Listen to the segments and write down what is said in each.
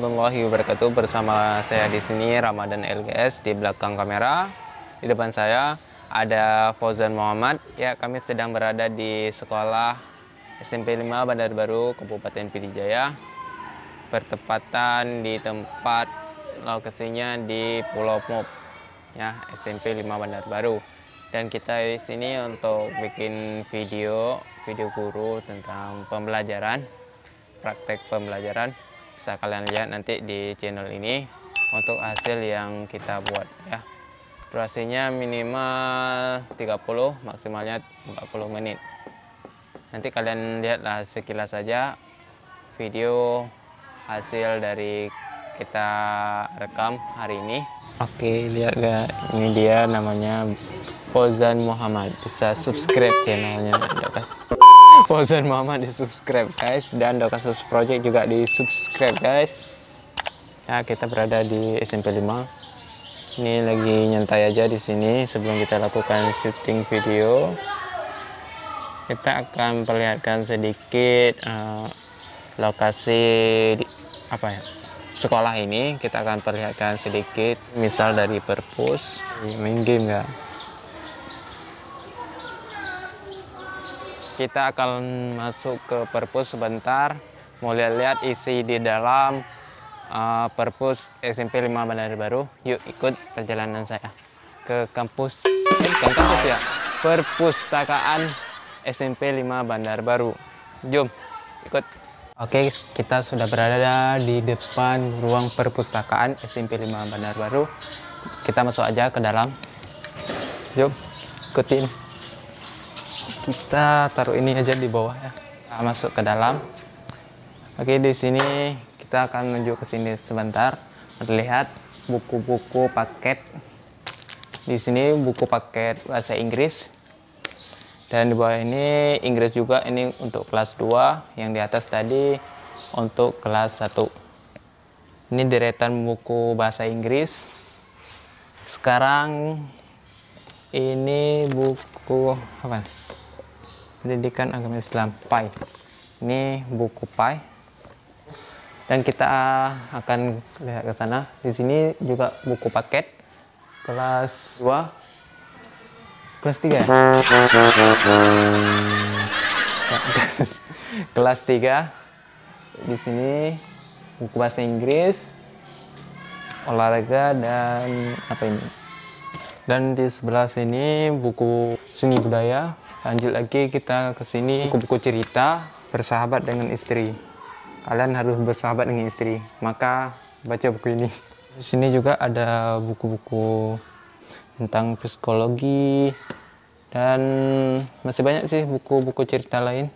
warahmatullahi wabarakatuh. Bersama saya di sini Ramadan LGS, di belakang kamera. Di depan saya ada Fauzan Muhammad. Ya, kami sedang berada di sekolah SMP 5 Bandar Baru, Kabupaten Pidijaya. Bertepatan di tempat lokasinya di Pulau Mop, ya, SMP 5 Bandar Baru. Dan kita di sini untuk bikin video guru tentang pembelajaran, praktek pembelajaran. Bisa kalian lihat nanti di channel ini untuk hasil yang kita buat, ya. Durasinya minimal 30, maksimalnya 40 menit. Nanti kalian lihatlah sekilas saja video hasil dari kita rekam hari ini. Oke, lihat gak? Ini dia namanya Fauzan Muhammad. Bisa subscribe channelnya. Fauzan Muhammad di subscribe, guys, dan Dokasus Project juga di subscribe, guys. Ya, kita berada di SMP 5. Ini lagi nyantai aja di sini sebelum kita lakukan syuting video. Kita akan perlihatkan sedikit lokasi sekolah ini. Kita akan perlihatkan sedikit, misal dari perpus. Main game nggak? Kita akan masuk ke perpus sebentar, mau lihat-lihat isi di dalam perpus SMP 5 Bandar Baru. Yuk ikut perjalanan saya ke kampus, ya, perpustakaan SMP 5 Bandar Baru. Jom ikut. Oke, kita sudah berada di depan ruang perpustakaan SMP 5 Bandar Baru. Kita masuk aja ke dalam. Jom ikutin. Kita taruh ini aja di bawah, ya. Kita masuk ke dalam. Oke, di sini kita akan menuju ke sini sebentar. Terlihat buku-buku paket. Di sini buku paket bahasa Inggris. Dan di bawah ini Inggris juga, ini untuk kelas 2. Yang di atas tadi untuk kelas 1. Ini deretan buku bahasa Inggris. Sekarang ini buku apa? Pendidikan Agama Islam, PAI. Ini buku PAI. Dan kita akan lihat ke sana. Di sini juga buku paket kelas 2. Kelas 3 ya? Kelas 3. Di sini buku bahasa Inggris, olahraga, dan apa ini? Dan di sebelah sini buku seni budaya. Lanjut lagi kita ke sini buku-buku cerita, bersahabat dengan istri. Kalian harus bersahabat dengan istri, maka baca buku ini. Di sini juga ada buku-buku tentang psikologi, dan masih banyak sih buku-buku cerita lain.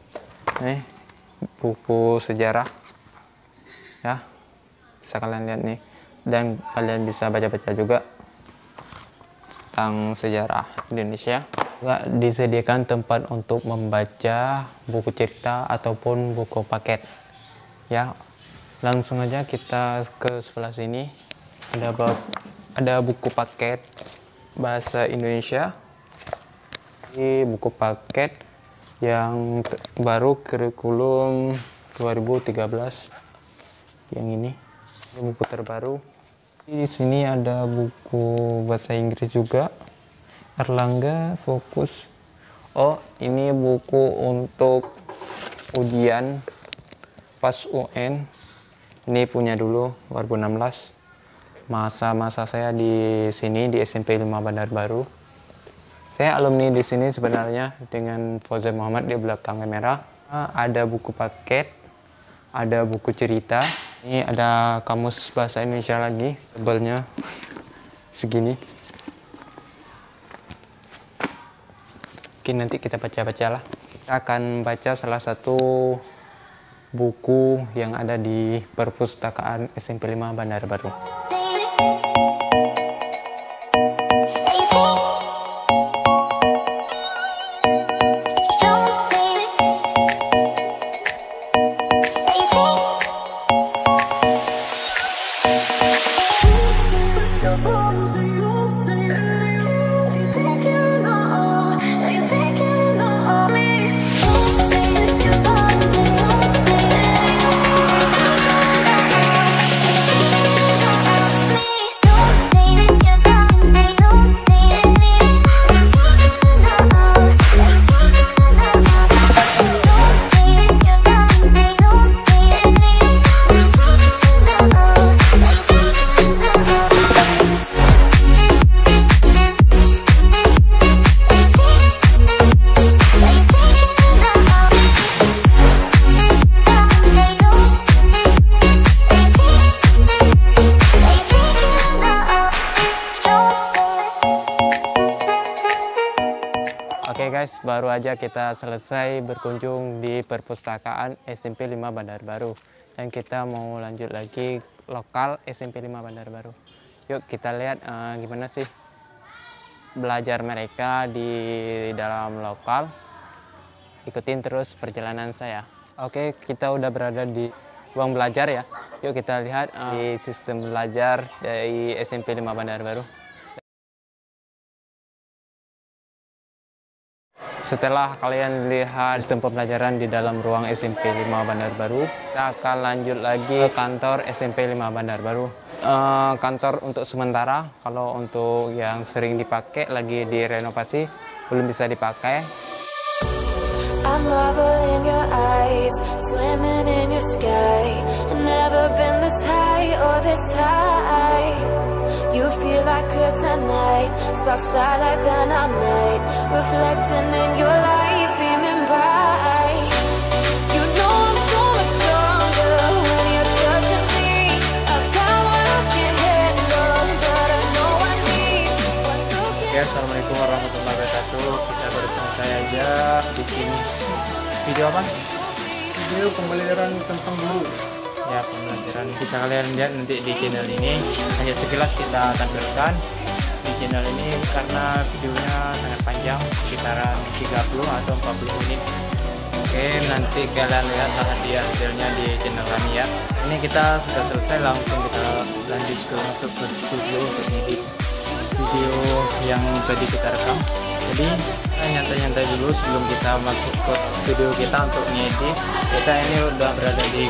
Buku sejarah, ya, bisa kalian lihat nih, dan kalian bisa baca-baca juga tentang sejarah Indonesia. Juga disediakan tempat untuk membaca buku cerita ataupun buku paket, ya. Langsung aja kita ke sebelah sini. Ada buku paket bahasa Indonesia. Ini buku paket yang baru, kurikulum 2013. Yang ini buku terbaru. Di sini ada buku bahasa Inggris juga. Erlangga fokus. Oh, ini buku untuk ujian pas UN. Ini punya dulu 2016. Masa-masa saya di sini di SMP 5 Bandar Baru. Saya alumni di sini sebenarnya dengan Fauzan Muhammad di belakang kamera. Ada buku paket, ada buku cerita. Ini ada kamus bahasa Indonesia lagi, tebalnya segini. Oke, nanti kita baca-bacalah. Kita akan baca salah satu buku yang ada di perpustakaan SMP 5 Bandar Baru. Oke guys, baru aja kita selesai berkunjung di perpustakaan SMP 5 Bandar Baru. Dan kita mau lanjut lagi lokal SMP 5 Bandar Baru. Yuk kita lihat gimana sih belajar mereka di dalam lokal. Ikutin terus perjalanan saya. Oke, kita udah berada di ruang belajar ya. Yuk kita lihat di sistem belajar dari SMP 5 Bandar Baru. Setelah kalian lihat sistem pembelajaran di dalam ruang SMP 5 Bandar Baru, kita akan lanjut lagi ke kantor SMP 5 Bandar Baru. Kantor untuk sementara, kalau untuk yang sering dipakai lagi direnovasi, belum bisa dipakai. I'm marveling your eyes, swimming in your sky. I've never been this high or this high. You feel like kryptonite, sparks fly like dynamite, reflecting in your light, beaming bright. You know I'm so much stronger when you're touching me. I've got what I can't handle, but I know I need one look in. Ya, assalamualaikum warahmatullahi wabarakatuh. Kita baru selesai aja bikin video apa? Video pembelajaran tentang guru. Ya, pembelajaran bisa kalian lihat nanti di channel ini. Hanya sekilas kita tampilkan di channel ini karena videonya sangat panjang, sekitaran 30 atau 40 menit. Oke, nanti kalian lihat hasilnya di channel kami ya. Ini kita sudah selesai, langsung kita lanjut masuk ke studio untuk edit video yang tadi kita rekam. Jadi kita nyantai-nyantai dulu sebelum kita masuk ke studio kita untuk ngedit. Kita ini udah berada di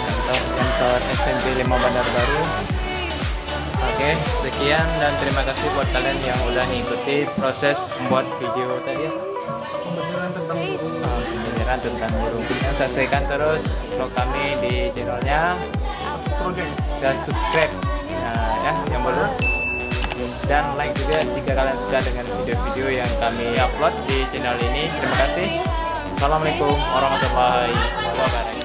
kantor SMP 5 Bandar Baru. Oke, sekian dan terima kasih buat kalian yang udah ngikuti proses membuat video tadi ya. Pembelajaran tentang guru. Pembelajaran tentang guru. Saksikan terus vlog kami di channelnya dan subscribe ya yang baru. Dan like juga jika kalian suka dengan video-video yang kami upload di channel ini. Terima kasih. Assalamualaikum warahmatullahi wabarakatuh.